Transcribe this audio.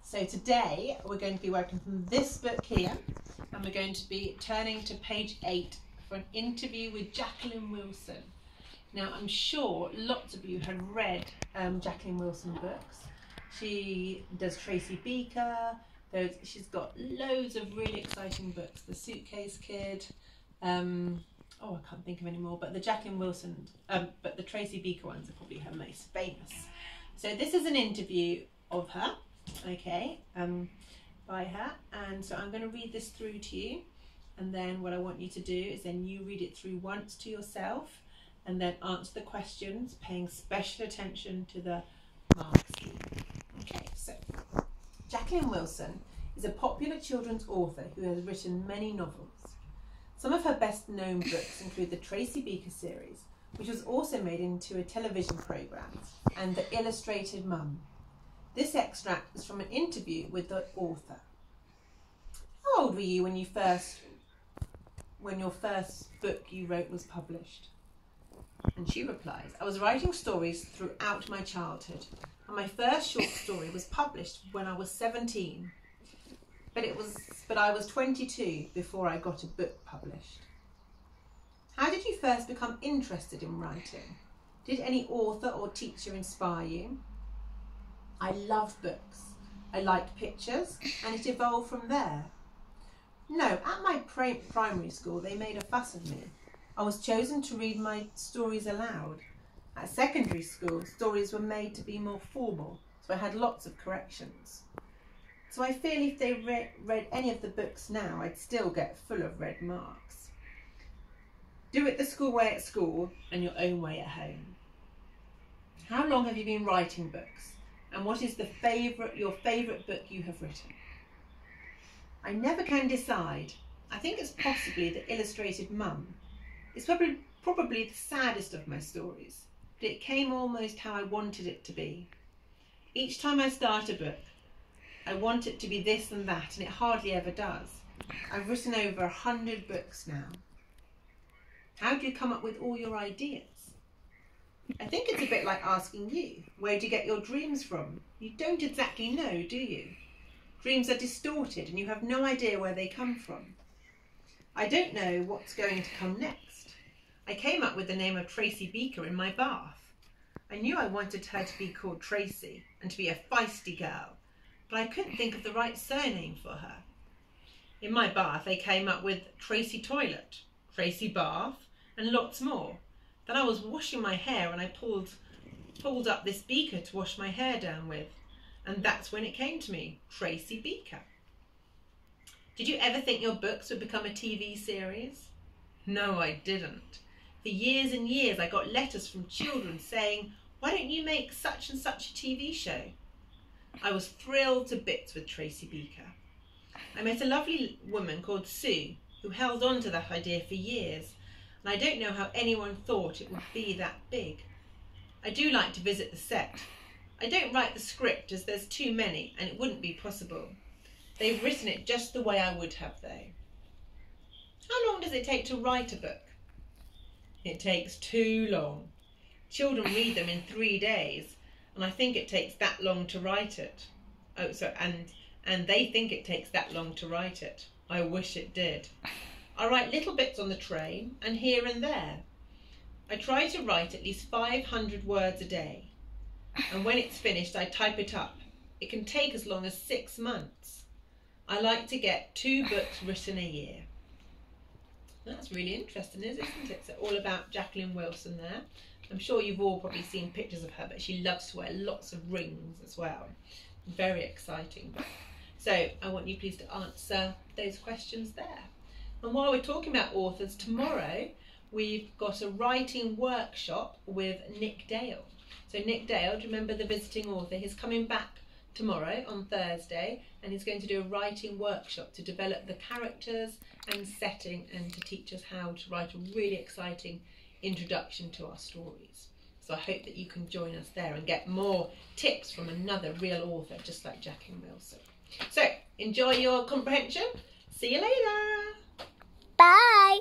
So today we're going to be working from this book here, and we're going to be turning to page 8 for an interview with Jacqueline Wilson. Now I'm sure lots of you have read Jacqueline Wilson books. She does Tracy Beaker, she's got loads of really exciting books, The Suitcase Kid, I can't think of any more, but the Jacqueline Wilson, but the Tracy Beaker ones are probably her most famous. So this is an interview of her, okay, by her, and so I'm going to read this through to you, and then what I want you to do is then you read it through once to yourself, and then answer the questions, paying special attention to the mark scheme. Okay, so Jacqueline Wilson is a popular children's author who has written many novels. Some of her best known books include the Tracy Beaker series, which was also made into a television programme, and The Illustrated Mum. This extract is from an interview with the author. How old were you when your first book you wrote was published? And she replies, I was writing stories throughout my childhood, and my first short story was published when I was 17. But I was 22 before I got a book published. How did you first become interested in writing? Did any author or teacher inspire you? I loved books. I liked pictures, and it evolved from there. No, at my primary school they made a fuss of me. I was chosen to read my stories aloud. At secondary school, stories were made to be more formal, so I had lots of corrections. So I feel if they read any of the books now, I'd still get full of red marks. Do it the school way at school and your own way at home. How long have you been writing books? And what is your favourite book you have written? I never can decide. I think it's possibly The Illustrated Mum. It's probably the saddest of my stories, but it came almost how I wanted it to be. Each time I start a book, I want it to be this and that, and it hardly ever does. I've written over 100 books now. How do you come up with all your ideas? I think it's a bit like asking you, where do you get your dreams from? You don't exactly know, do you? Dreams are distorted and you have no idea where they come from. I don't know what's going to come next. I came up with the name of Tracy Beaker in my bath. I knew I wanted her to be called Tracy and to be a feisty girl, but I couldn't think of the right surname for her. In my bath, I came up with Tracy Toilet, Tracy Bath, and lots more. Then I was washing my hair and I pulled up this beaker to wash my hair down with, and that's when it came to me, Tracy Beaker. Did you ever think your books would become a TV series? No, I didn't. For years and years, I got letters from children saying, why don't you make such and such a TV show? I was thrilled to bits with Tracy Beaker. I met a lovely woman called Sue who held on to that idea for years, and I don't know how anyone thought it would be that big. I do like to visit the set. I don't write the script as there's too many and it wouldn't be possible. They've written it just the way I would have though. How long does it take to write a book? It takes too long. Children read them in 3 days, and I think it takes that long to write it. And they think it takes that long to write it. I wish it did. I write little bits on the train and here and there. I try to write at least 500 words a day. And when it's finished, I type it up. It can take as long as 6 months. I like to get 2 books written a year. That's really interesting, isn't it? So all about Jacqueline Wilson there. I'm sure you've all probably seen pictures of her, but she loves to wear lots of rings as well. Very exciting book. So I want you please to answer those questions there. And while we're talking about authors, tomorrow we've got a writing workshop with Nick Dale. So Nick Dale, do you remember the visiting author? He's coming back tomorrow on Thursday, and he's going to do a writing workshop to develop the characters and setting and to teach us how to write a really exciting introduction to our stories. So I hope that you can join us there and get more tips from another real author just like Jacqueline Wilson. So enjoy your comprehension. See you later. Bye.